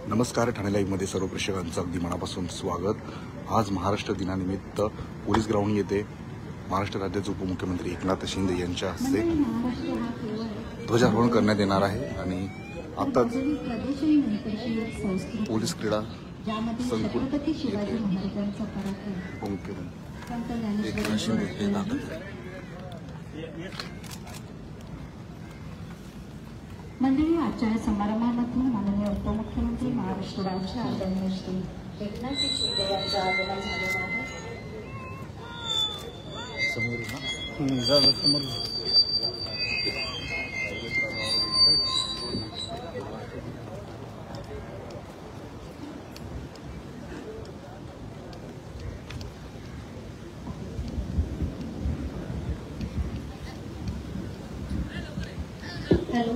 नमस्कार, ठाणे लाईव्हमध्ये सर्व प्रेक्षकांचं अगदी मनापासून स्वागत। आज महाराष्ट्र दिनानिमित्त पोलीस ग्राउंड येथे महाराष्ट्र राज्याचे उपमुख्यमंत्री एकनाथ शिंदे यांच्या हस्ते ध्वजारोहण करण्यात येणार आहे आणि आताच पोलीस क्रीडा संकुल येथे उपमुख्यमंत्री एकनाथ शिंदे हे दाखल झाले। मंडळी, आजच्या समारंभामध्ये माननीय उपमुख्यमंत्री महाराष्ट्र राज्य आदरणीय श्री एकनाथ शिंदे यांचं आगमन झालेलं आहे। हॅलो,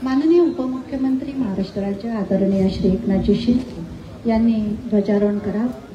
माननीय उपमुख्यमंत्री महाराष्ट्र राज्य आदरणीय श्री एकनाथ शिंदे यांनी ध्वजारोहण करावं।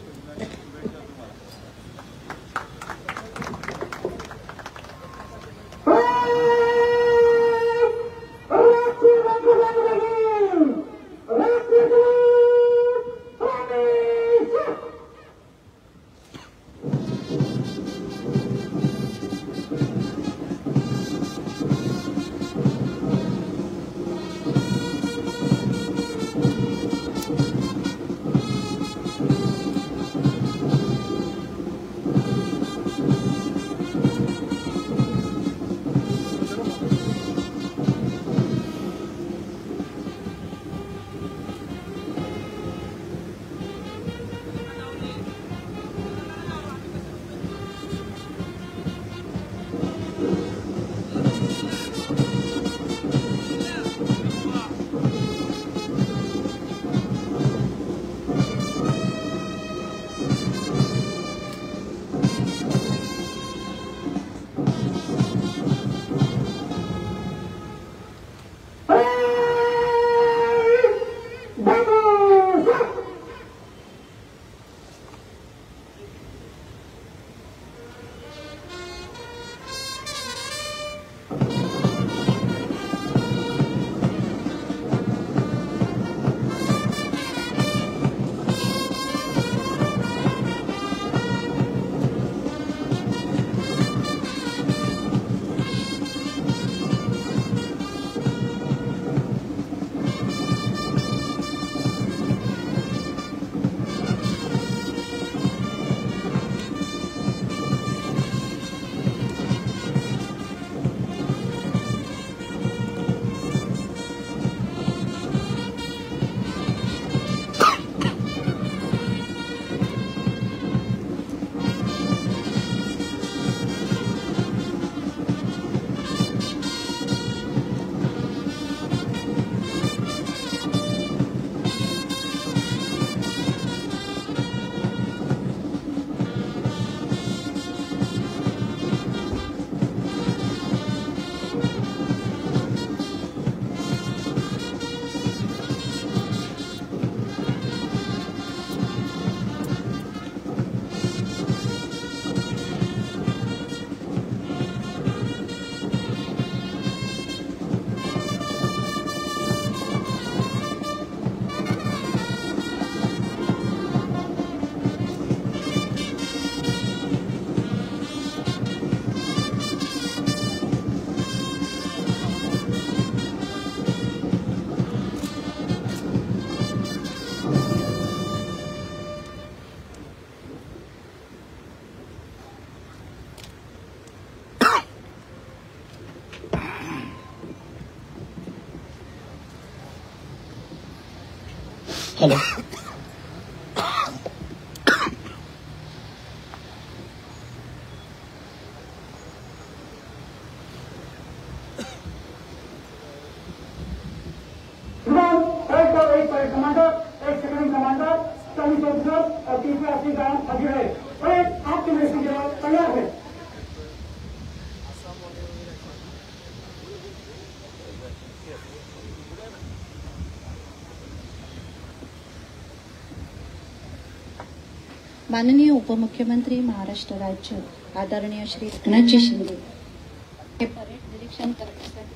हॅलो, कमांडर, एक सेकंड कमांडर, 40 ऑफिसर और 380 ग्राम फौजी है। आपके मिलिट्री जवान तैयार है। माननीय उपमुख्यमंत्री महाराष्ट्र राज्य आदरणीय श्री एकनाथ शिंदे हे परेड निरीक्षण करण्यासाठी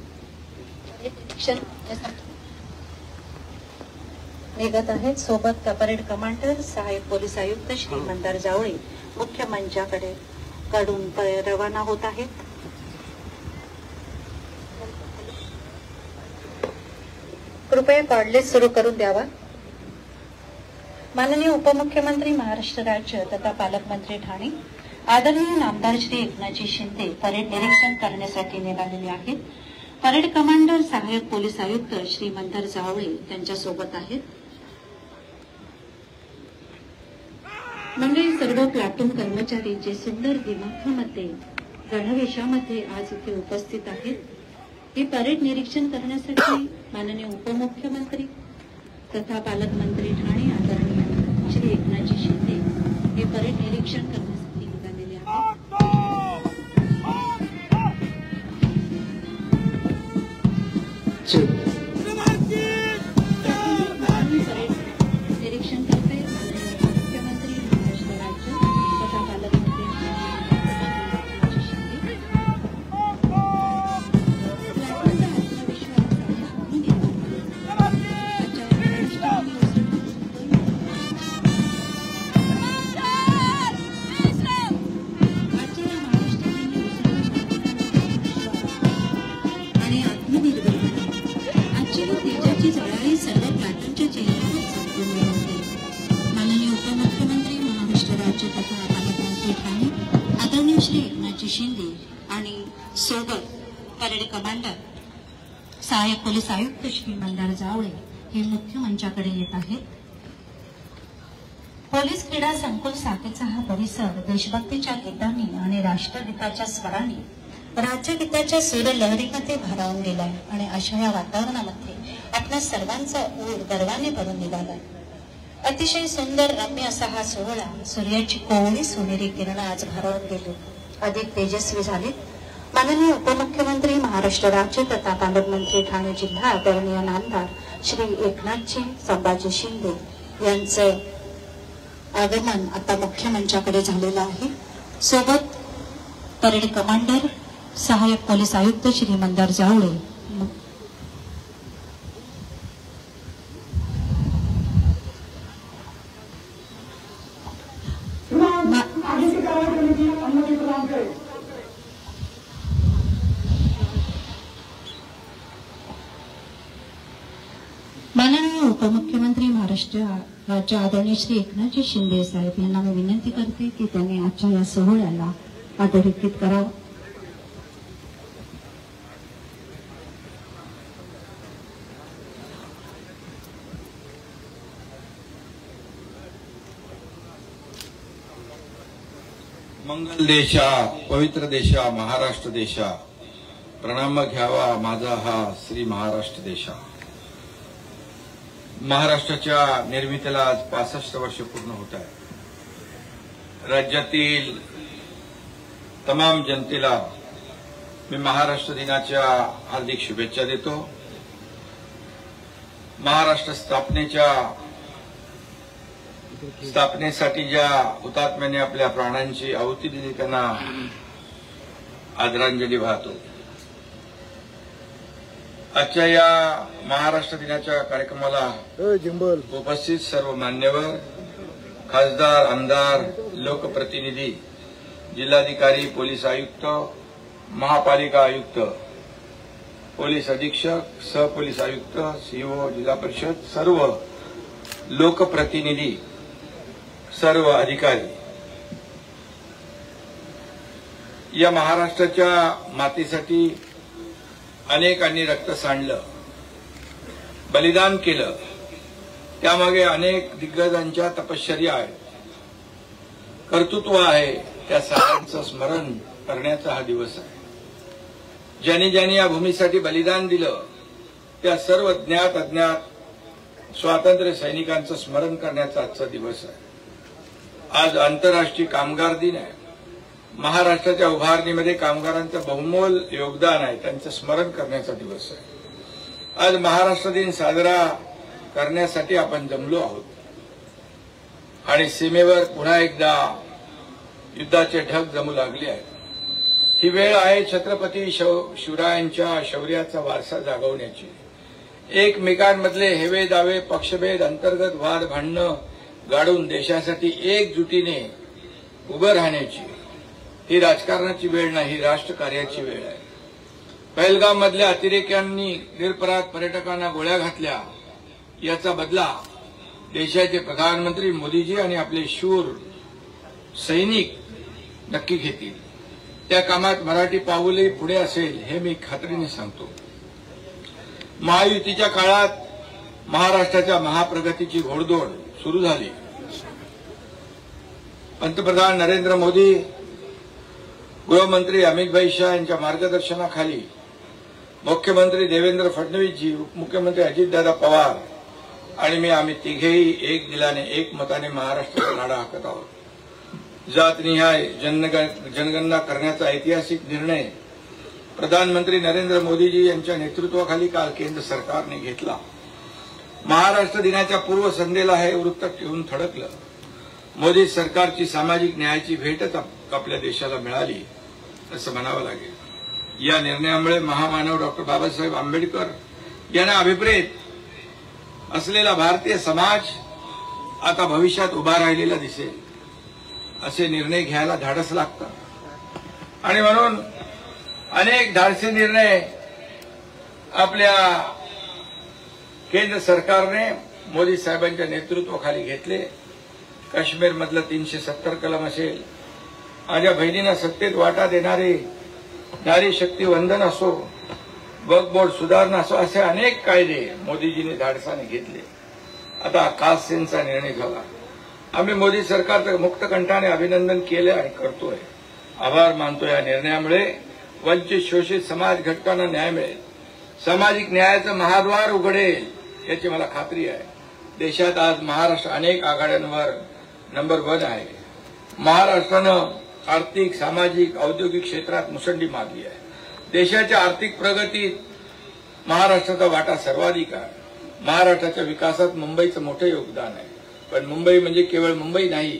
निघत आहेत. सोबत परेड कमांडर सहाय्यक पोलीस आयुक्त श्री मंदार जावळे मुख्य मंचाकडे कडून रवाना होत आहेत. कृपया कॉर्डलेस सुरू करून द्यावा. माननीय उपमुख्यमंत्री महाराष्ट्र राज्य तथा पालकमंत्री ठाणे आदरणीय नामदार श्री एकनाथजी शिंदे परेड निरीक्षण करण्यासाठी निघालेले आहेत. परेड कमांडर सहाय्यक पोलीस आयुक्त श्री मंदार जावळे त्यांच्या सोबत आहेत. मंडळी, सर्व प्लाटून कर्मचारी जे सुंदर दिमाखामध्ये गणवेशामध्ये आज इथे उपस्थित आहेत. हे परेड निरीक्षण करण्यासाठी माननीय उपमुख्यमंत्री तथा पालकमंत्री ठाणे आदरणीय श्री एकनाथजी शिंदे हे परेड निरीक्षण करण्यासाठी निघालेले आहेत. परेड निरीक्षण करते माननीय उपमुख्यमंत्री महाराष्ट्र राज्य तथा पालकमंत्री एकनाथजी शिंदे. माननीय उपमुख्यमंत्री महाराष्ट्र राज्य तथा पालकमंत्री ठाणे आदरणीय श्री एकनाथजी शिंदे आणि सोबत परेड कमांडर सहाय्यक पोलीस आयुक्त श्री मंदार जावळे हे मुख्य मंचाकडे येत आहेत. पोलीस क्रीडा संकुल शाखेचा हा परिसर देशभक्तीच्या गीतांनी आणि राष्ट्रगीताच्या स्वरांनी राज्यगीताच्या सूर लहरीमध्ये भारावून गेलाय आणि अशा या वातावरणामध्ये आपल्या सर्वांचा ऊर गर्वाने भरून निघालाय. अतिशय सुंदर रम्य असा हा सोहळा सूर्याची कोवळी सोनेरी किरण आज भारावून गेली, अधिक तेजस्वी झाली. माननीय उपमुख्यमंत्री महाराष्ट्र राज्य तथा पालकमंत्री ठाणे जिल्हा आदरणीय नामदार श्री एकनाथजी संभाजी शिंदे यांचं आगमन आता मुख्य मंचाकडे झालेलं आहे. सोबत परेड कमांडर सहाय्यक पोलीस आयुक्त श्री मंदार जावळे माननीय उपमुख्यमंत्री महाराष्ट्र राज्य आदरणीय श्री एकनाथजी शिंदे साहेब यांना मी विनंती करते की त्यांनी आजच्या या सोहळ्याला अधोरेखित करावं. मंगल देशा पवित्र देशा महाराष्ट्र देशा प्रणाम घ्यावा माझा हा श्री महाराष्ट्र देशा. महाराष्ट्राच्या निर्मितीला आज 65 वर्ष पूर्ण होत आहे. राज्यातील तमाम जनतेला मी महाराष्ट्र दिनाच्या हार्दिक शुभेच्छा देतो. महाराष्ट्र स्थापनेसाठी ज्या हुतात्म्याने आपल्या प्राणांची आहुती दिली त्यांना आदरांजली वाहतो. आजच्या या महाराष्ट्र दिनाच्या कार्यक्रमाला उपस्थित सर्व मान्यवर, खासदार, आमदार, लोकप्रतिनिधी, जिल्हाधिकारी, पोलीस आयुक्त, महापालिका आयुक्त, पोलीस अधीक्षक, सहपोलीस आयुक्त, सीओ, जिल्हा परिषद, सर्व लोकप्रतिनिधी, सर्व अधिकारी, या महाराष्ट्राच्या मातीसाठी अनेकांनी रक्त सांडलं, बलिदान केलं. त्यामागे अनेक दिग्गजांच्या तपश्चर्या आहेत, कर्तृत्व आहे. त्या सर्वांचं स्मरण करण्याचा हा दिवस आहे. ज्यांनी ज्यांनी या भूमीसाठी बलिदान दिलं त्या सर्व ज्ञात अज्ञात स्वातंत्र्य सैनिकांचं स्मरण करण्याचा आजचा दिवस आहे. आज आंतरराष्ट्रीय कामगार दिन आहे. महाराष्ट्राच्या उभारणीमध्ये कामगारांचं बहुमोल योगदान आहे, त्यांचं स्मरण करण्याचा दिवस आहे. आज महाराष्ट्र दिन साजरा करण्यासाठी आपण जमलो आहोत आणि सीमेवर पुन्हा एकदा युद्धाचे ढग जमू लागले आहेत. ही वेळ आहे छत्रपती शिवरायांच्या शौर्याचा वारसा जागवण्याची. एकमेकांमधले हेवे दावे, पक्षभेद, अंतर्गत वाद भांडणं गाडून देशासाठी एकजुटीने उभं राहण्याची ही राजकारणाची वेळ नाही, ही राष्ट्रकार्याची वेळ आहे. पहलगाम मधल्या अतिरेक्यांनी निरपराध पर्यटकांना गोळ्या घातल्या, याचा बदला देशाचे प्रधानमंत्री मोदीजी आणि आपले शूर सैनिक नक्की घेतील. त्या कामात मराठी पाऊलही पुढे असेल हे मी खात्रीने सांगतो. महायुतीच्या काळात महाराष्ट्राच्या महाप्रगतीची घोडदौड सुरू झाली. पंतप्रधान नरेंद्र मोदी, गृहमंत्री अमित भाई शाह यांच्या मार्गदर्शनाखाली मुख्यमंत्री देवेंद्र फडणवीसजी, उपमुख्यमंत्री अजितदादा पवार आणि मी, आम्ही तिघेही एक दिलाने एक मताने महाराष्ट्राचा लढा हाकत आहोत. जातनिहाय जनगणना करण्याचा ऐतिहासिक निर्णय प्रधानमंत्री नरेंद्र मोदीजी यांच्या नेतृत्वाखाली काल केंद्र सरकारने घेतला. महाराष्ट्र दिनाच्या पूर्वसंध्येला हे वृत्त ठेवून थडकलं. मोदी सरकारची सामाजिक न्यायाची भेटच आपल्या देशाला मिळाली असं म्हणावं लागेल. या निर्णयामुळे महामानव डॉक्टर बाबासाहेब आंबेडकर यांना अभिप्रेत असलेला भारतीय समाज आता भविष्यात उभा राहिलेला दिसेल. असे निर्णय घ्यायला धाडस लागतं आणि म्हणून अनेक धाडसी निर्णय आपल्या केंद्र सरकारने मोदी साहेबांच्या नेतृत्वाखाली घेतले. काश्मीरमधलं 370 कलम असेल, माझ्या बहिणींना सत्तेत वाटा देणारे नारी शक्ती वंदन असो, वक्फ बोर्ड सुधारणा असो, असे अनेक कायदे मोदीजींनी धाडसाने घेतले. आता कास्ट सेन्सचा निर्णय झाला. आम्ही मोदी सरकारचं मुक्तकंठाने अभिनंदन केलं आणि करतोय, आभार मानतोय. या निर्णयामुळे वंचित शोषित समाज घटकांना न्याय मिळेल, सामाजिक न्यायाचं महाद्वार उघडेल याची मला खात्री आहे. देशात आज महाराष्ट्र अनेक आघाड्यांवर नंबर 1 आहे. महाराष्ट्रानं आर्थिक, सामाजिक, औद्योगिक क्षेत्रात मुसंडी मारली आहे. देशाच्या आर्थिक प्रगतीत महाराष्ट्राचा वाटा सर्वाधिक आहे. महाराष्ट्राच्या विकासात मुंबईचं मोठं योगदान आहे. पण मुंबई म्हणजे केवळ मुंबई नाही,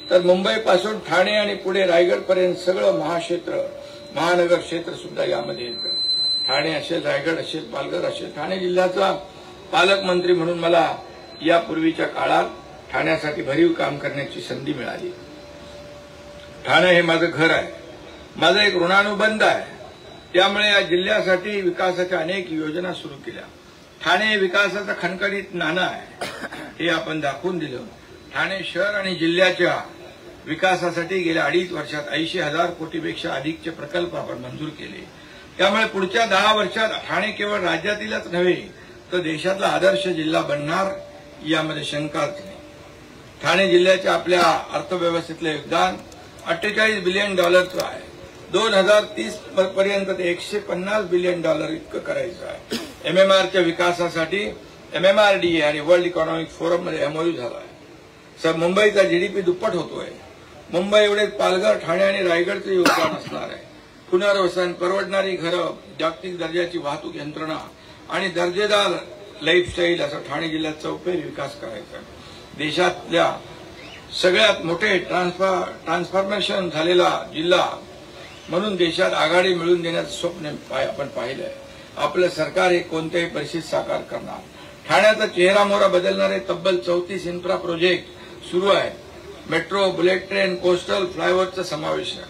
तर मुंबईपासून ठाणे आणि पुढे रायगडपर्यंत सगळं महाक्षेत्र, महानगर क्षेत्र सुद्धा यामध्ये येतं. ठाणे असेल, रायगड असेल, पालघर असेल. ठाणे जिल्ह्याचा पालकमंत्री म्हणून मला यापूर्वीच्या काळात ठाण्यासाठी भरीव काम करण्याची संधी मिळाली. ठाणे हे माझं घर आहे, माझं एक ऋणानुबंध आहे. त्यामुळे या जिल्ह्यासाठी विकासाच्या अनेक योजना सुरू केल्या. ठाणे विकासाचं खणखणीत नाणं आहे हे आपण दाखवून दिलं. ठाणे शहर आणि जिल्ह्याच्या विकासासाठी गेल्या 2.5 वर्षात 80,000 कोटीपेक्षा अधिकचे प्रकल्प आपण मंजूर केले. त्यामुळे पुढच्या 10 वर्षात ठाणे केवळ राज्यातीलच नव्हे तर देशातला आदर्श जिल्हा बनणार यामध्ये शंकाच नाही. ठाणे जिल्ह्याच्या आपल्या अर्थव्यवस्थेतलं योगदान $48 बिलियन आहे. 2030 पर्यंत ते $150 बिलियन इतकं करायचं आहे. MMRच्या विकासासाठी MMRDA आणि वर्ल्ड इकॉनॉमिक फोरममध्ये MOU झाला आहे. मुंबईचा GDP दुप्पट होतोय. मुंबई एवढे पालघर, ठाणे आणि रायगडचं योगदान असणार आहे. पुनर्वसन, परवडणारी घरं, जागतिक दर्जाची वाहतूक यंत्रणा आणि दर्जेदार लाईफस्टाईल असा ठाणे जिल्ह्यात चौफेर विकास करायचा आहे. देशातल्या सगळ्यात मोठे ट्रान्सफॉर्मेशन झालेला जिल्हा म्हणून देशात आघाडी मिळवून देण्याचं स्वप्न आपण पाहिलं आहे. आपलं सरकार हे कोणत्याही परिस्थितीत साकार करणार. ठाण्याचा चेहरा मोहरा बदलणारे तब्बल 34 इन्फ्रा प्रोजेक्ट सुरू आहेत. मेट्रो, बुलेट ट्रेन, कोस्टल फ्लायओव्हरचा समावेश आहे.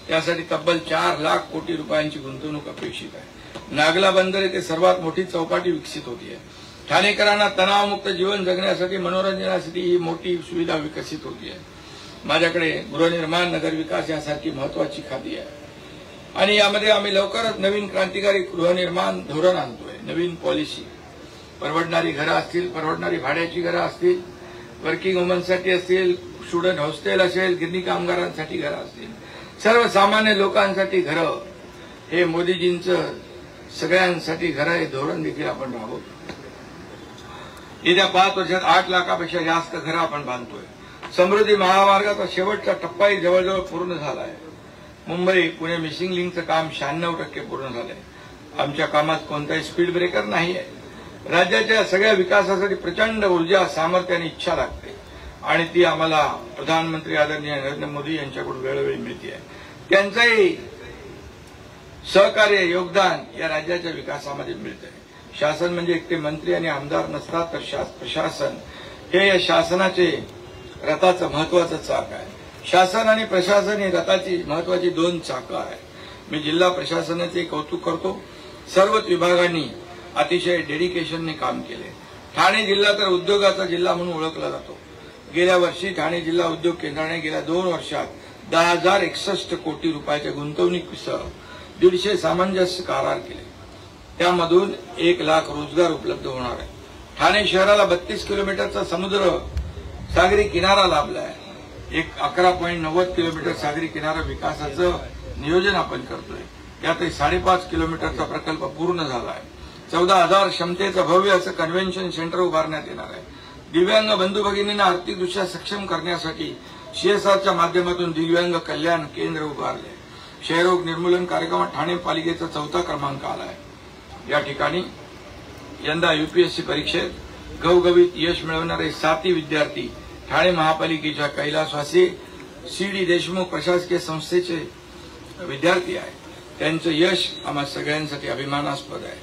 त्यासाठी तब्बल 4 लाख कोटी रुपयांची गुंतवणूक अपेक्षित आहे. नागला बंदर येथे सर्वात मोठी चौपाटी विकसित होती आहे. ठाणेकरांना तणावमुक्त जीवन जगण्यासाठी, मनोरंजनासाठी ही मोठी सुविधा विकसित होती आहे. माझ्याकडे गृहनिर्माण, नगरविकास यासारखी महत्वाची खाती आहे आणि यामध्ये आम्ही लवकरच नवीन क्रांतिकारी गृहनिर्माण धोरण आणतोय. नवीन पॉलिसी, परवडणारी घरं असतील, परवडणारी भाड्याची घरं असतील, वर्किंग वुमन्ससाठी असतील, स्टुडंट हॉस्टेल असेल, गिरणी कामगारांसाठी घरं असतील, सर्वसामान्य लोकांसाठी घरं, हे मोदीजींचं सगळ्यांसाठी घरं हे धोरण देखील आपण राबवतो. येत्या 5 वर्षात 8 लाखापेक्षा जास्त घरं आपण बांधतोय. समृद्धी महामार्गाचा शेवटचा टप्पाही जवळजवळ पूर्ण झाला आहे. मुंबई पुणे मिसिंग लिंकचं काम 96% पूर्ण झालंय. आमच्या कामात कोणताही स्पीड ब्रेकर नाही आहे. राज्याच्या सगळ्या विकासासाठी प्रचंड ऊर्जा, सामर्थ्य आणि इच्छा लागते आणि ती आम्हाला प्रधानमंत्री आदरणीय नरेंद्र मोदी यांच्याकडून वेळोवेळी मिळते आहे. त्यांचंही सहकार्य, योगदान या राज्याच्या विकासामध्ये मिळत आहे. शासन म्हणजे एकटे मंत्री आणि आमदार नसतात, तर प्रशासन हे या शासनाचे रथाचं महत्वाचं चाक आहे. शासन आणि प्रशासन ही रथाची महत्वाची दोन चाकं आहेत. मी जिल्हा प्रशासनाचे कौतुक करतो. सर्वच विभागांनी अतिशय डेडिकेशनने काम केले. ठाणे जिल्हा तर उद्योगाचा जिल्हा म्हणून ओळखला जातो. गेल्या वर्षी ठाणे जिल्हा उद्योग केंद्राने गेल्या 2 वर्षात 10,061 कोटी रुपयाच्या गुंतवणुकीसह 150 सामंजस्य करार केले. त्यामधून 1 लाख रोजगार उपलब्ध होणार आहे. ठाणे शहराला 32 किलोमीटरचा समुद्र सागरी किनारा लाभला आहे. 11.90 किलोमीटर सागरी किनारा विकासाचं नियोजन आपण करतोय. यातही 5.5 किलोमीटरचा प्रकल्प पूर्ण झाला आहे. 14,000 क्षमतेचं भव्य असं कन्व्हेन्शन सेंटर उभारण्यात येणार आहे. दिव्यांग बंधू भगिनींना आर्थिकदृष्ट्या सक्षम करण्यासाठी CSRच्या माध्यमातून दिव्यांग कल्याण केंद्र उभारले. क्षयरोग निर्मूलन कार्यक्रमात ठाणे पालिकेचा 4था क्रमांक आला आहे. या ठिकाणी यंदा UPSC परीक्षेत घवघवीत यश मिळवणारे 7 विद्यार्थी ठाणे महापालिकेच्या कैलासवासी CD देशमुख प्रशासकीय संस्थेचे विद्यार्थी आहेत. त्यांचं यश आम्हा सगळ्यांसाठी अभिमानास्पद आहे.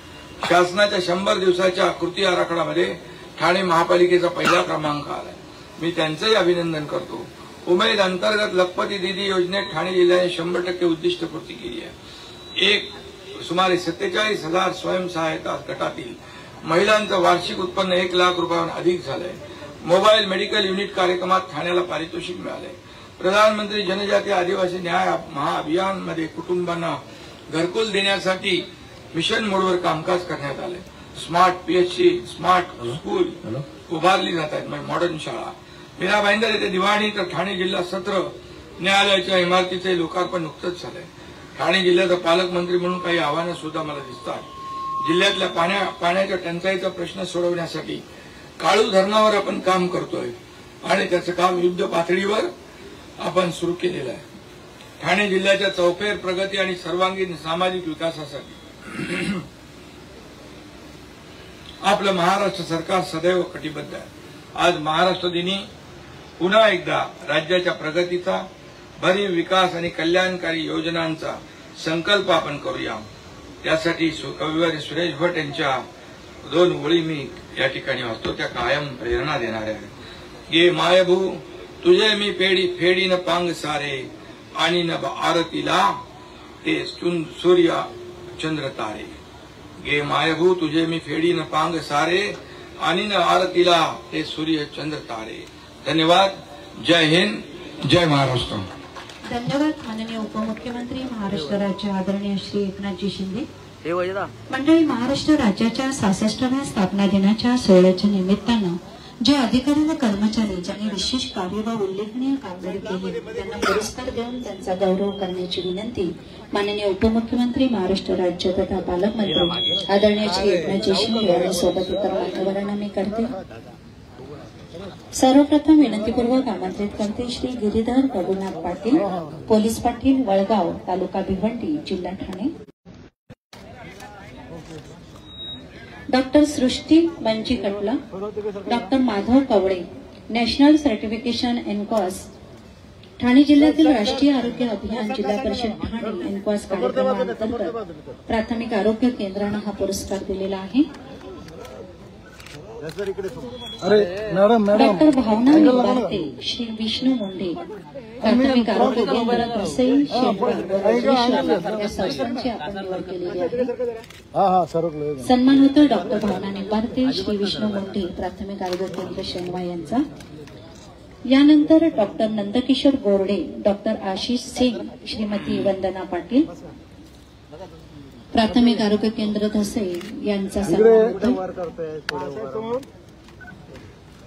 शासनाच्या 100 दिवसाच्या कृती आराखड्यामध्ये ठाणे महापालिकेचा 1ला क्रमांक आलाय. मी त्यांचंही अभिनंदन करतो. उमेद अंतर्गत लखपती दीदी योजनेत ठाणे जिल्ह्याने 100% उद्दिष्ट पूर्ती केली आहे. सुमारे 47,000 स्वयंसहायता गटातील महिलांचं वार्षिक उत्पन्न 1 लाख रुपयांहून अधिक झालंय. मोबाईल मेडिकल युनिट कार्यक्रमात ठाण्याला पारितोषिक मिळाले. प्रधानमंत्री जनजातीय आदिवासी न्याय महाअभियानमध्ये कुटुंबांना घरकुल देण्यासाठी मिशन मोडवर कामकाज करण्यात आले. स्मार्ट PHC, स्मार्ट स्कूल उभारली जात आहेत, म्हणजे मॉडर्न शाळा. मीरा भाईंदर येथे दिवाणी तर ठाणे जिल्हा सत्र न्यायालयाच्या इमारतीचे लोकार्पण नुकतंच झालंय. ठाणे जिल्ह्याचा पालकमंत्री म्हणून काही आव्हानं सुद्धा मला दिसतात. जिल्ह्यातल्या पाण्याच्या टंचाईचा प्रश्न सोडवण्यासाठी काळू धरणावर आपण काम करतोय आणि त्याचं काम युद्ध पातळीवर आपण सुरू केलेलं आहे. ठाणे जिल्ह्याच्या चौफेर प्रगती आणि सर्वांगीण सामाजिक विकासासाठी आपलं महाराष्ट्र सरकार सदैव कटिबद्ध आहे. आज महाराष्ट्र दिनी पुन्हा एकदा राज्याच्या प्रगतीचा, भरीव विकास आणि कल्याणकारी योजनांचा संकल्प आपण करूया. त्यासाठी कविवर्य सुरेश भट यांच्या 2 ओळी मी या ठिकाणी वाचतो, त्या कायम प्रेरणा देणाऱ्या आहेत. गे मायभू तुझे मी फेडीन पांग सारे आणि न आरतीला ते सूर्य चंद्र तारे. गे मायभू तुझे मी फेडीन पांग सारे आणि न आरतीला ते सूर्य चंद्र तारे. धन्यवाद. जय हिंद, जय महाराष्ट्र. धन्यवाद माननीय उपमुख्यमंत्री महाराष्ट्र राज्य आदरणीय श्री एकनाथजी शिंदे. मंडळी, महाराष्ट्र राज्याच्या 66व्या स्थापना दिनाच्या सोहळ्याच्या निमित्तानं जे अधिकारी व कर्मचारी ज्यांनी विशेष कार्य व उल्लेखनीय कामगिरी केली त्यांना पुरस्कार देऊन त्यांचा गौरव करण्याची विनंती माननीय उपमुख्यमंत्री महाराष्ट्र राज्य तथा पालकमंत्री आदरणीय श्री एकनाथजी शिंदे यांच्यासोबत इतर मान्यवरांना मी करते. सर्वप्रथम विनंतीपूर्वक आमंत्रित करते श्री गिरीधर रघुनाथ पाटील, पोलीस पाटील, वळगाव, तालुका भिवंडी, जिल्हा Thane. Doctor Srushti Manji Katla, doctor Madhav Kawade, national certification एनकॉस, ठाणे जिल्ह्यातील राष्ट्रीय आरोग्य अभियान जिल्हा परिषद ठाणे एनकॉस कार्यक्रमांतर्गत प्राथमिक आरोग्य केंद्रानं हा पुरस्कार दिलेला आहे. डॉक्टर भावना निंबाळते, श्री विष्णू मुंडे, प्राथमिक आरोग्य केंद्र रसई शेंडवळ या संस्थांची आपण निवड केलेली आहे. सन्मान होतो डॉक्टर भावना निंबाळते, श्री विष्णू मुंडे, प्राथमिक आरोग्य केंद्र शेंडवा यांचा. यानंतर डॉक्टर नंदकिशोर बोर्डे, डॉक्टर आशिष सिंग, श्रीमती वंदना पाटील, प्राथमिक आरोग्य केंद्र धसई यांचा सन्मान होतो.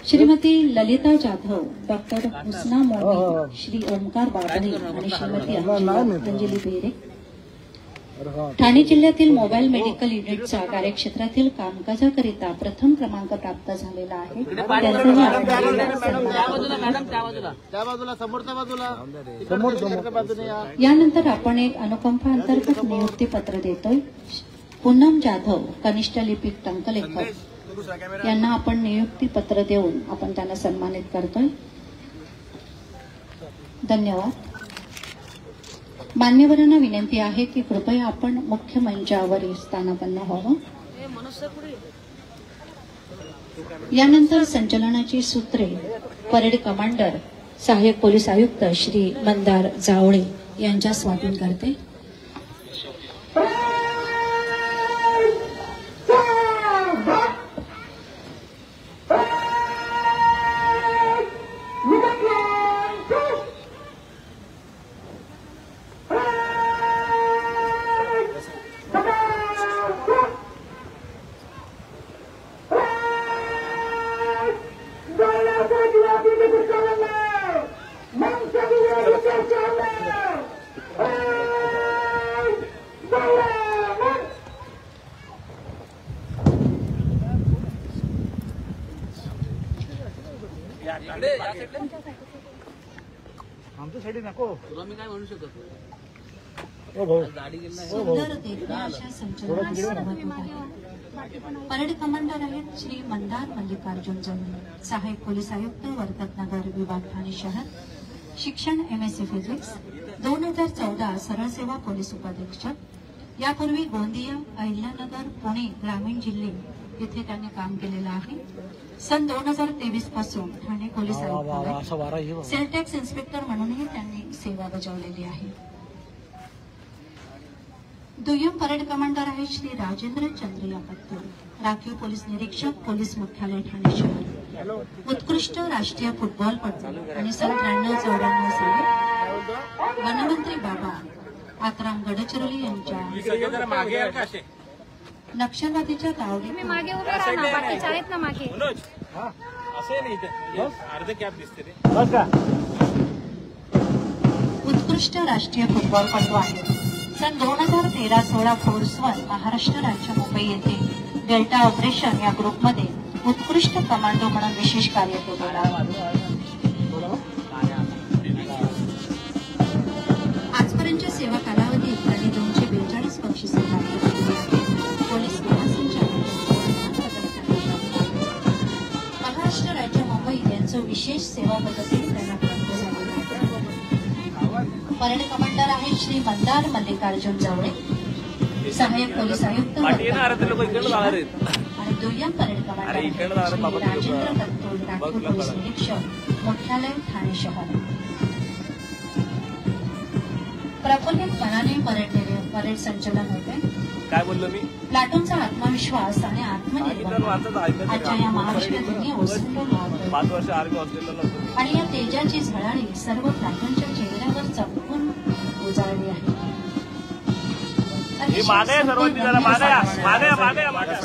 श्रीमती ललिता जाधव, डॉक्टर हुसना मोदी, श्री ओमकार बाबरे आणि श्रीमती अंजली बेरे. ठाणे जिल्ह्यातील मोबाईल मेडिकल युनिटचा कार्यक्षेत्रातील कामकाजाकरिता प्रथम क्रमांक प्राप्त झालेला आहे. यानंतर आपण एक अनुकंपा अंतर्गत नियुक्ती पत्र देतोय. पूनम जाधव, कनिष्ठ लिपिक टंकलेखक यांना आपण नियुक्ती पत्र देऊन आपण त्यांना सन्मानित करतोय. धन्यवाद. मान्यवरांना विनंती आहे की कृपया आपण मुख्य मंचावर स्थानापन्न व्हावं. यानंतर संचलनाची सूत्रे परेड कमांडर सहाय्यक पोलीस आयुक्त श्री मंदार जावळे यांच्यास वाटून करते. आमच्या साठी नको मी काय म्हणू शकत सुंदर देखण्या अशा संचलनात सहभागी होत आहेत. परेड कमांडर आहेत श्री मंदार मल्लिकार्जुन जावळे, सहाय्यक पोलीस आयुक्त वर्तकनगर विभाग ठाणे शहर, शिक्षण MSc फिजिक्स, 2014 सरळ सेवा पोलीस उपाधीक्षक. यापूर्वी गोंदिया, अहिल्यानगर, पुणे ग्रामीण जिल्हे येथे त्यांनी काम केलेलं आहे. सन 2023 पासून ठाणे पोलीस आयुक्त, सेल टॅक्स इन्स्पेक्टर म्हणूनही त्यांनी सेवा बजावलेली आहे. दुय्यम परेड कमांडर आहे श्री राजेंद्र चंद्रिया पत्तूर, राखीव पोलीस निरीक्षक पोलीस मुख्यालय ठाणे शहर, उत्कृष्ट राष्ट्रीय फुटबॉलपटू आणि सन 93-94 साली वनमंत्री बाबा आत्राम गडचिरोली यांच्या नक्षलवादीच्या तावडीत मागे उभे राहा ना, बाकीचे आहेत ना मागे. उत्कृष्ट राष्ट्रीय फुटबॉलपटू आहे. सन 2013-16 फोर्स 1 महाराष्ट्र राज्य मुंबई येथे डेल्टा ऑपरेशन या ग्रुपमध्ये उत्कृष्ट कमांडो म्हणून विशेष कार्य केलेलं आहे. आजपर्यंतच्या सेवा कालावधीत त्यांनी 242 बक्षिसे प्राप्त केली आहेत. पोलीस महासंचालक महाराष्ट्र राज्य मुंबई यांचं विशेष सेवा पदकही त्यांना प्राप्त झालेलं आहे. परेड कमांडर आहे श्री मंदार मल्लिकार्जुन जावळे, सहाय्यक पोलीस आयुक्त आणि दुय्यम परेड कमांडर श्री राजेंद्र पत्तूर, राखीव पोलीस निरीक्षक मुख्यालय ठाणे शहर. प्रफुल्लित मनाने परेड संचलन होते. काय बोललो मी? प्लाटूनचा आत्मविश्वास आणि आत्मनिर्भर आजच्या या महाराष्ट्र दिनी ओसंडून 5 वर्ष आर्मी हॉस्टेलला होतो आणि या तेजाची झळाळी सर्व प्लाटूनच्या चेहऱ्यावर चमकून उजाळली आहे.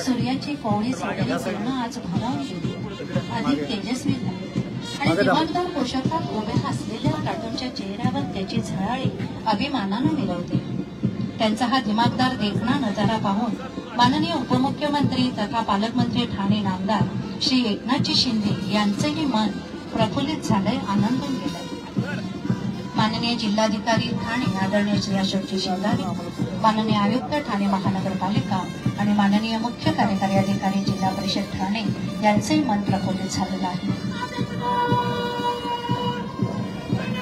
सूर्याची कोवळी सोनेरी किरण आज भारावून गेली, अधिक तेजस्वी झाली आणि दिमागदार पोशाखात उभ्या असलेल्या प्लाटूनच्या चेहऱ्यावर त्याची झळाळी अभिमानानं मिळवते. त्यांचा हा दिमागदार देखणा नजारा पाहून माननीय उपमुख्यमंत्री तथा पालकमंत्री ठाणे नामदार श्री एकनाथजी शिंदे यांचेही मन प्रफुल्लित झालंय, आनंदून गेलंय. माननीय जिल्हाधिकारी ठाणे आदरणीय श्री अशोकजी शेलारी, माननीय आयुक्त ठाणे महानगरपालिका आणि माननीय मुख्य कार्यकारी अधिकारी जिल्हा परिषद ठाणे यांचेही मन प्रफुल्लित झालेलं आहे.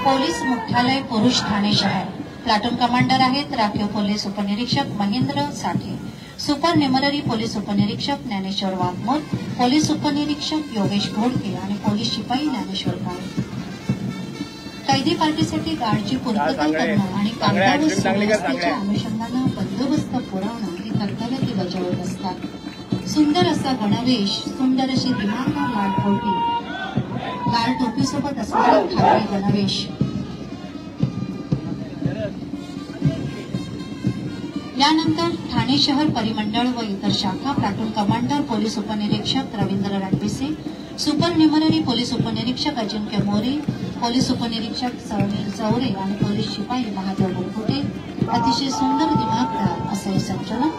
पोलीस मुख्यालय पुरुष ठाणे शहर. प्लाटून कमांडर आहेत राखीव पोलीस उपनिरीक्षक महेंद्र साठे, सुपर न्युमररी पोलीस उपनिरीक्षक ज्ञानेश्वर वाघमोल, पोलीस उपनिरीक्षक योगेश घोडके आणि पोलीस शिपाई ज्ञानेश्वर काळे. कैदी पार्टीसाठी गार्डची पूर्तता करणं आणि कायदा व सुव्यवस्थेच्या अनुषंगानं बंदोबस्त पुरवणं हे कर्तव्य ते बजावत असतात. सुंदर असा गणवेश, सुंदर अशी दिमागदार लाल टोपीसोबत असणारा खाली गणवेश. यानंतर ठाणे शहर परिमंडळ व इतर शाखा प्लाटून कमांडर पोलीस उपनिरीक्षक Ravindra Ranpise, super numerary police उपनिरीक्षक अजिंक्य मोरे, पोलीस उपनिरीक्षक समीर चौरे आणि पोलीस शिपाई महादेव बुरकुटे. अतिशय सुंदर दिमागदार असं हे संचलन.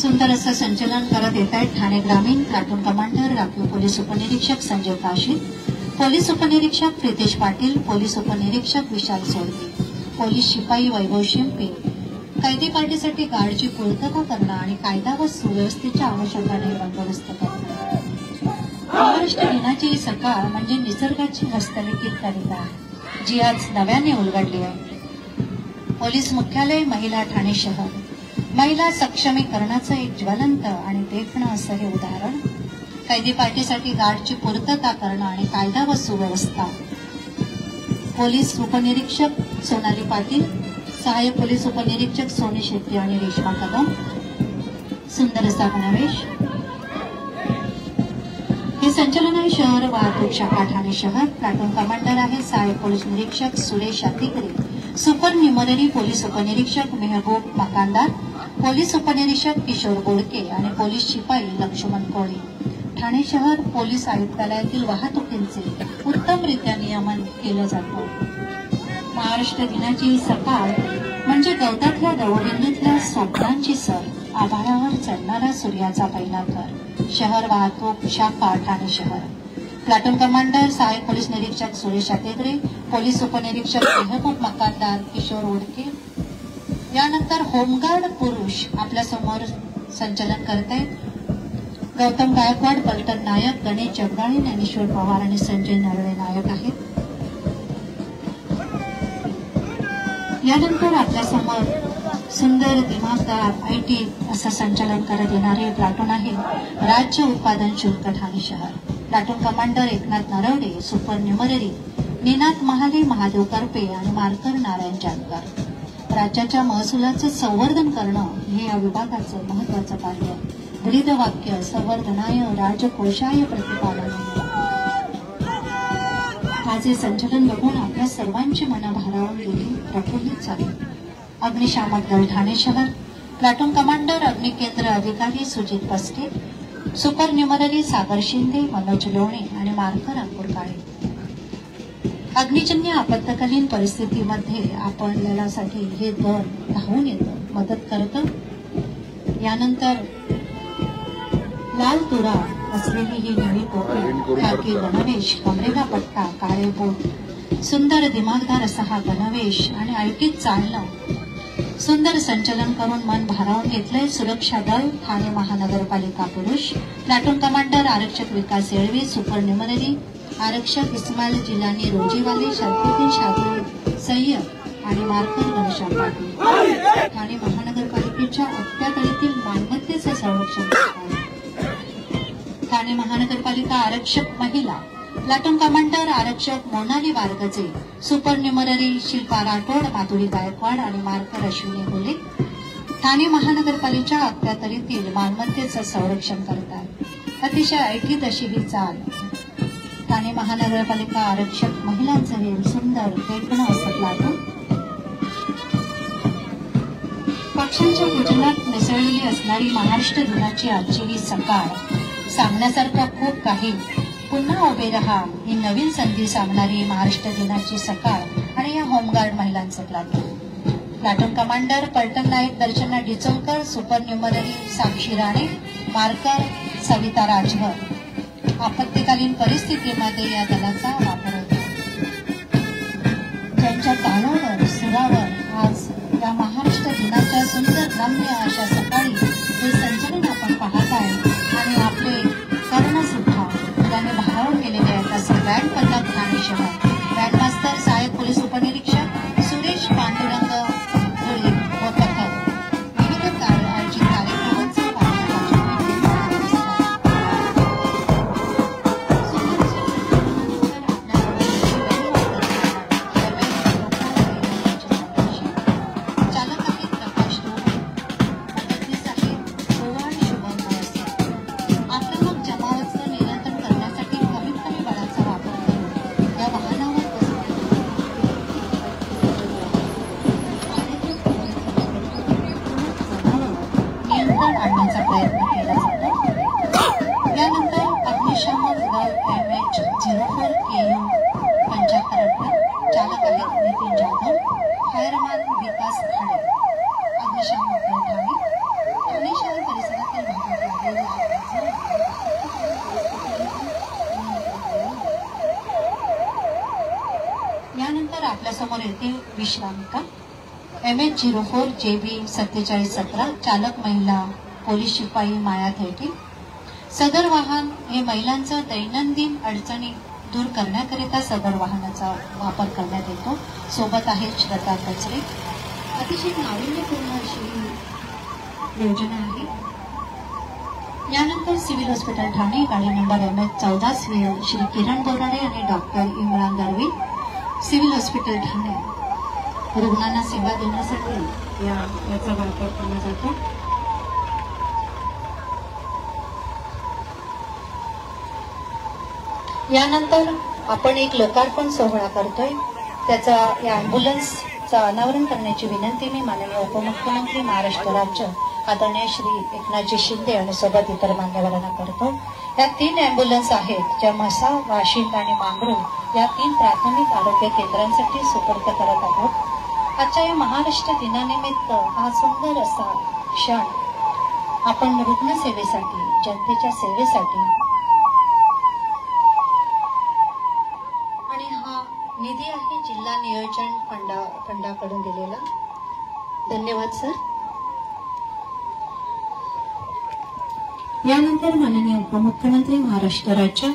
सुंदर असं संचलन करत येत आहेत ठाणे ग्रामीण प्लाटून कमांडर राखीव पोलीस उपनिरीक्षक संजय काशीद, पोलीस उपनिरीक्षक प्रितेश पाटील, पोलीस उपनिरीक्षक विशाल सोडके, पोलीस शिपाई वैभव शिंपे. कैदी पार्टीसाठी गार्डची पूर्तता करणं आणि कायदा व सुव्यवस्थेच्या अनुषंगाने बंदोबस्त करणं. महाराष्ट्र दिनाची सकाळ म्हणजे निसर्गाची हस्तलिखित कविता आहे. जी आज नव्याने उलगडली आहे. पोलीस मुख्यालय महिला ठाणे शहर महिला सक्षमीकरणाचं एक ज्वलंत आणि देखणं असं हे उदाहरण. कैदी पार्टीसाठी गार्डची पूर्तता करणं आणि कायदा व सुव्यवस्था. पोलीस उपनिरीक्षक सोनाली पाटील, सहाय्यक पोलीस उपनिरीक्षक सोनी शेट्टी आणि रेश्मा कदम. सुंदर असा गणवेश. हे संचलन आहे शहर वाहतूक शाखा ठाणे शहर. प्लाटून कमांडर आहे सहाय्यक पोलीस निरीक्षक सुरेश अतिकरे, सुपर न्युमररी पोलीस उपनिरीक्षक मेहबूब मकानदार, पोलीस उपनिरीक्षक किशोर बोडके आणि पोलीस शिपाई लक्ष्मण कोळी. ठाणे शहर पोलीस आयुक्तालयातील वाहतुकीचे उत्तमरित्या नियमन केलं जातं. महाराष्ट्र दिनाची सकाळ म्हणजे गवतातल्या दवबिंदूतल्या स्वप्नांची सर, आभाळावर चढणारा सूर्याचा पहिला थर. शहर वाहतूक शाखा ठाणे शहर. प्लाटून कमांडर सहाय्यक पोलीस निरीक्षक सुरेश अतेगरे, पोलीस उपनिरीक्षक मेहबूब मकानदार, किशोर ओडके. यानंतर होमगार्ड पुरुष आपल्या समोर संचलन करतायत. गौतम गायकवाड, पलटन नायक, गणेश जगदाळे, ज्ञानेश्वर पवार आणि संजय नरळे नायक आहेत. यानंतर आपल्या समोर सुंदर दिमागदार IT असं संचालन करत येणारे प्लाटून आहे राज्य उत्पादन शुल्क ठाणे शहर. Platoon commander Eknath Narwade, supernumerary Ninad Mahale, Mahadev Karpe आणि मार्कर नारायण जानकर. राज्याच्या महसुलाचं संवर्धन करणं हे या विभागाचं महत्वाचं कार्य आहे. ब्रीद वाक्य संवर्धनाय राजकोषाय प्रतिपादनाय. आज हे संचलन बघून आपल्या सर्वांची मनं भारावून गेली, प्रफुल्लित झाली. अग्निशामक दल ठाणे शहर. प्लाटून कमांडर अग्निकेंद्र अधिकारी सुजित पस्टे, सुपर न्युमररी सागर शिंदे, मनोज लोणे आणि मार्कर अंकुर काळे. अग्निजन्य आपत्कालीन परिस्थितीमध्ये आपल्यासाठी हे दल धावून येतं, मदत करतं. यानंतर लाल तुरा असलेली ही नवी टोपी, खाकी गणवेश, कमरेला पट्टा, काळे बूट, सुंदर दिमागदार असा हा गणवेश आणि आयटीत चालणं. सुंदर संचलन करून मन भारावून घेतलंय सुरक्षा दल ठाणे महानगरपालिका पुरुष. प्लाटून कमांडर आरक्षक विकास येळवे, सुपर न्युमररी आरक्षक इस्माईल जिलानी रोजीवाले, शर्फुद्दीन शादी सय्यद आणि मार्कर घनश्याम पाटील. ठाणे महानगरपालिकेच्या अखत्यारीतील मालमत्तेचं संरक्षण करतात. ठाणे महानगरपालिका आरक्षक महिला. प्लाटून कमांडर आरक्षक मोनाली वारगजे, सुपर न्युमररी शिल्पा राठोड, माधुरी गायकवाड आणि मार्कर अश्विनी गोले. ठाणे महानगरपालिकेच्या अखत्यारीतील मालमत्तेचं संरक्षण करतात. अतिशय ऐटीत अशी ही चाल. ठाणे महानगरपालिका आरक्षक महिलांचं हे सुंदर देखणं असं प्लाटून. पक्षांच्या पूजनात मिसळलेली असणारी महाराष्ट्र दिनाची आजची ही सकाळ सांगण्यासारखं खूप काही. पुन्हा उभे रहा ही नवीन संधी सांगणारी महाराष्ट्र दिनाची सकाळ आणि या होमगार्ड महिलांचं प्लाटून. प्लाटून कमांडर पलटन नाईक दर्शना डिचोलकर, सुपर न्युमररी साक्षी राणे, मार्कर सविता राजभर. आपत्कालीन परिस्थितीमध्ये या दलाचा वापर होतो. ज्यांच्या तालावर सुरावर आज या महाराष्ट्र दिनाच्या सुंदर रम्य अशा सकाळी हे संचलन आपण पाहत आहे आणि आपले कर्ण सुद्धा त्याने भारावून गेलेले आहेत. असं बँड पथक ठाणे शहर. बँडमास्तर सहाय्यक पोलीस उपनिरीक्षक सुरेश पांडुरंग धुळे व पथक विविध आयोजित कार्यक्रमांचं चालक आहेत प्रकाश धोळे, मदतनीस आहेत गोवा आणि शुभम नमस्कार. आक्रमक जमावाचं नियंत्रण करण्यासाठी कमीत कमी बळाचा वापर करून या वाहनावर नियंत्रण आणण्याचा प्रयत्न केला जातो. यानंतर अग्निशामक दल MH04 KU 75 चालक आहेत नितीन जाधव, फायरमॅन विकास खाडे. अग्निशामक दल ठाणे. ठाणे शहर परिसरातील भागात लागलेली आग यानंतर आपल्यासमोर येते विश्रामिका MH04 JB 4717 चालक महिला पोलीस शिपाई माया थेटे. सदर वाहन हे महिलांचं दैनंदिन अडचणी दूर करण्याकरिता सदर वाहनाचा वापर करण्यात येतो. सोबत आहेत श्रद्धा कचरे. अतिशय नाविन्यपूर्ण अशी ही योजना आहे. यानंतर सिव्हिल हॉस्पिटल ठाणे गाडी नंबर MS14 श्री किरण बोराडे आणि doctor Imran Darvi, civil hospital Thane रुग्णांना सेवा देण्यासाठी याचा वापर केला जातो. यानंतर आपण एक लोकार्पण सोहळा करतोय. त्याचा या अँब्युलन्सचा अनावरण करण्याची विनंती मी माननीय उपमुख्यमंत्री महाराष्ट्र राज्य आदरणीय श्री एकनाथजी शिंदे आणि सोबत इतर मान्यवरांना करतो. या 3 अँब्युलन्स आहेत ज्या म्हसा, वाशिंद आणि मांगरूळ या 3 प्राथमिक आरोग्य केंद्रांसाठी सुपूर्द करत आहोत. आजच्या या महाराष्ट्र दिनानिमित्त हा सुंदर असा क्षण आपण रुग्णसेवेसाठी, जनतेच्या सेवेसाठी आणि हा निधी आहे जिल्हा नियोजन फंडाकडून दिलेला. धन्यवाद सर. यानंतर माननीय उपमुख्यमंत्री महाराष्ट्र राज्य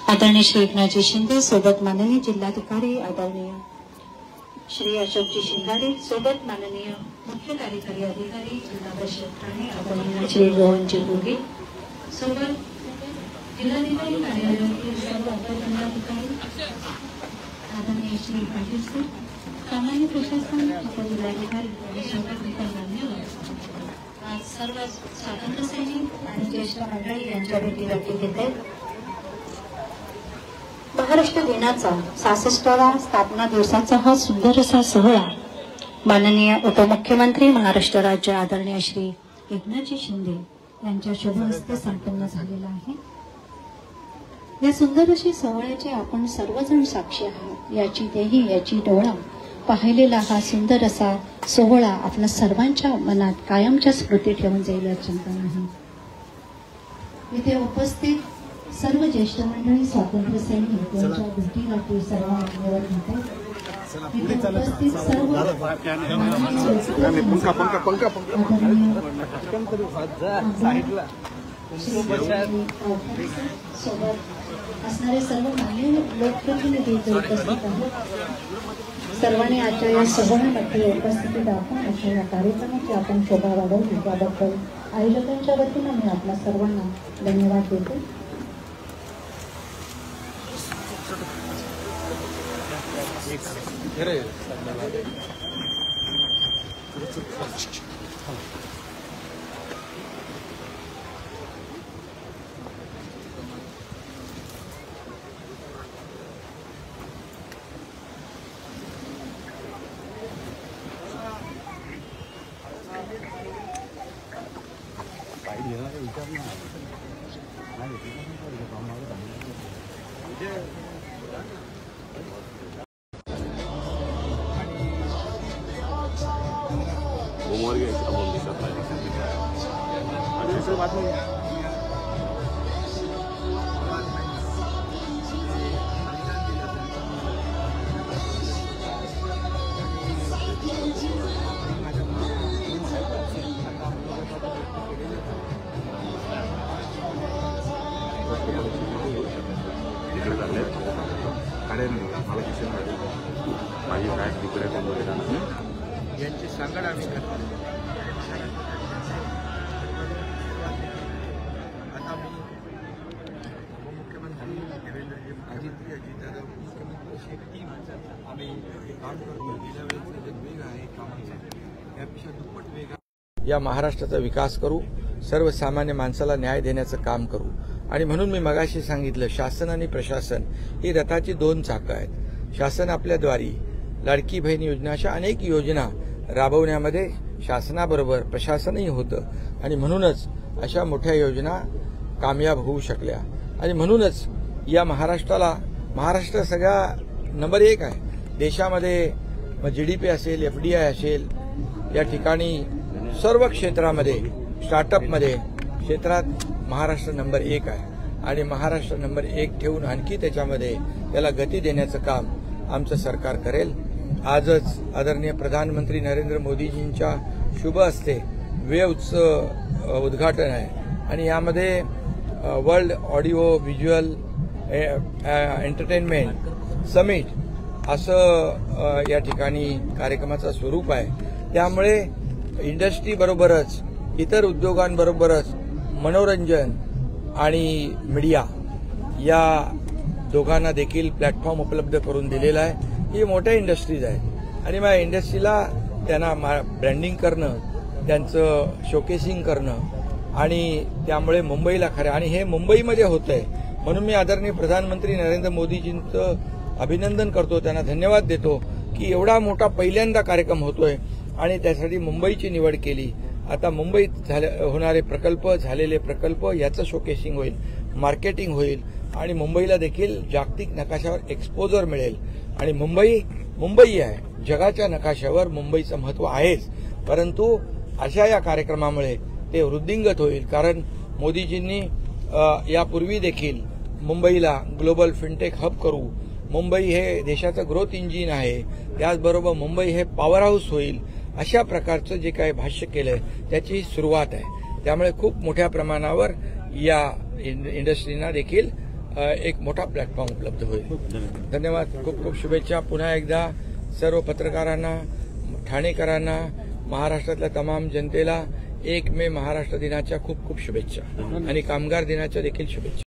आदरणीय श्री एकनाथजी शिंदे सोबत माननीय जिल्हाधिकारी आदरणीय श्री अशोकजी शिंगाडे सोबत माननीय मुख्य कार्यकारी अधिकारी जिल्हा परिषद ठाणे आदरणीय श्री रोहनजी बोगे सोबत जिल्हाधिकारी कार्यालयातील सर्व अपर जिल्हाधिकारी आदरणीय श्री पाटील सर, सामान्य प्रशासन उपजिल्हाधिकारी आणि सोबत इतर मान्यवर, सर्व स्वातंत्र्य सैनिक आणि ज्येष्ठ मंडळी यांच्या भेटीगाठी घेत आहेत. महाराष्ट्र दिनाचा 66वा स्थापना दिवसाचा हा सुंदर असा सोहळा माननीय उपमुख्यमंत्री महाराष्ट्र राज्य आदरणीय श्री एकनाथजी शिंदे यांच्या शुभ हस्ते संपन्न झालेला आहे. या सुंदर अशी सोहळ्याचे आपण सर्वजण साक्षी आहात. याची देही याची डोळा पाहिलेला हा सुंदर असा सोहळा आपल्या सर्वांच्या मनात कायमच्या स्मृती ठेवून जाईल यात चिंता नाही. इथे उपस्थित सर्व ज्येष्ठ मंडळी, स्वातंत्र्य सैनिक यांच्या भेटीगाठी सर्व मान्यवर घेतात. इथे उपस्थित सर्व सोबत असणारे सर्व मान्य लोकप्रतिनिधी उपस्थित आहेत. सर्वांनी आजच्या या सोहळ्यामध्ये उपस्थिती दाखवून अशा या कार्यक्रमाची आपण शोभा वाढवली त्याबद्दल आयोजकांच्या वतीनं मी आपल्या सर्वांना धन्यवाद देते. यांची सांगड आम्ही करतो. आता मी उपमुख्यमंत्री देवेंद्रजी अजितदादा उपमुख्यमंत्री एक टीम आम्ही काम करतो. गेल्या वेळेचा जे वेग आहे कामाचा यापेक्षा दुप्पट वेग या महाराष्ट्राचा विकास करू, सर्वसामान्य माणसाला न्याय देण्याचं काम करू. आणि म्हणून मी मगाशी सांगितलं, शासन आणि प्रशासन ही रथाची 2 चाकं आहेत. शासन आपल्याद्वारे लाडकी बहीण योजना अशा अनेक योजना राबवण्यामध्ये शासनाबरोबर प्रशासनही होतं आणि म्हणूनच अशा मोठ्या योजना कामयाब होऊ शकल्या. आणि म्हणूनच या महाराष्ट्र सगळा नंबर 1 आहे देशामध्ये. मग GDP असेल, FDI असेल, या ठिकाणी सर्व क्षेत्रामध्ये, स्टार्टअपमध्ये क्षेत्रात महाराष्ट्र नंबर 1 आहे. आणि महाराष्ट्र नंबर 1 ठेवून आणखी त्याच्यामध्ये त्याला गती देण्याचं काम आमचं सरकार करेल. आजच आदरणीय प्रधानमंत्री नरेंद्र मोदीजींच्या शुभ हस्ते वेव्हचं उद्घाटन आहे आणि यामध्ये world audio visual entertainment summit असं या ठिकाणी कार्यक्रमाचं स्वरूप आहे. त्यामुळे इंडस्ट्री बरोबरच इतर उद्योगांबरोबरच मनोरंजन आणि मीडिया या दोघांना देखील प्लॅटफॉर्म उपलब्ध करून दिलेला आहे. ही मोठ्या इंडस्ट्रीज आहेत आणि मग इंडस्ट्रीला त्यांना ब्रँडिंग करणं, त्यांचं शोकेसिंग करणं आणि त्यामुळे मुंबईला खरं आणि हे मुंबईमध्ये होतंय म्हणून मी आदरणीय प्रधानमंत्री नरेंद्र मोदीजींचं अभिनंदन करतो, त्यांना धन्यवाद देतो की एवढा मोठा पहिल्यांदा कार्यक्रम होतोय आणि त्यासाठी मुंबईची निवड केली. आता मुंबईत होणारे प्रकल्प, झालेले प्रकल्प याचं शोकेसिंग होईल, मार्केटिंग होईल आणि मुंबईला देखील जागतिक नकाशावर एक्सपोजर मिळेल. आणि मुंबई आहे, जगाच्या नकाशावर मुंबईचं महत्व आहेच, परंतु अशा या कार्यक्रमामुळे ते वृद्धिंगत होईल. कारण मोदीजींनी यापूर्वी देखील मुंबईला ग्लोबल फिनटेक हब करू, मुंबई हे देशाचं ग्रोथ इंजिन आहे, त्याचबरोबर मुंबई हे पॉवर हाऊस होईल, अशा प्रकारचं जे काही भाष्य केलंय त्याची सुरुवात आहे. त्यामुळे खूप मोठ्या प्रमाणावर या इंडस्ट्रीना देखील एक मोठा प्लॅटफॉर्म उपलब्ध होईल. धन्यवाद. खूप खूप शुभेच्छा पुन्हा एकदा सर्व पत्रकारांना, ठाणेकरांना, महाराष्ट्रातल्या तमाम जनतेला 1 मे महाराष्ट्र दिनाच्या खूप खूप शुभेच्छा आणि कामगार दिनाच्या देखील शुभेच्छा.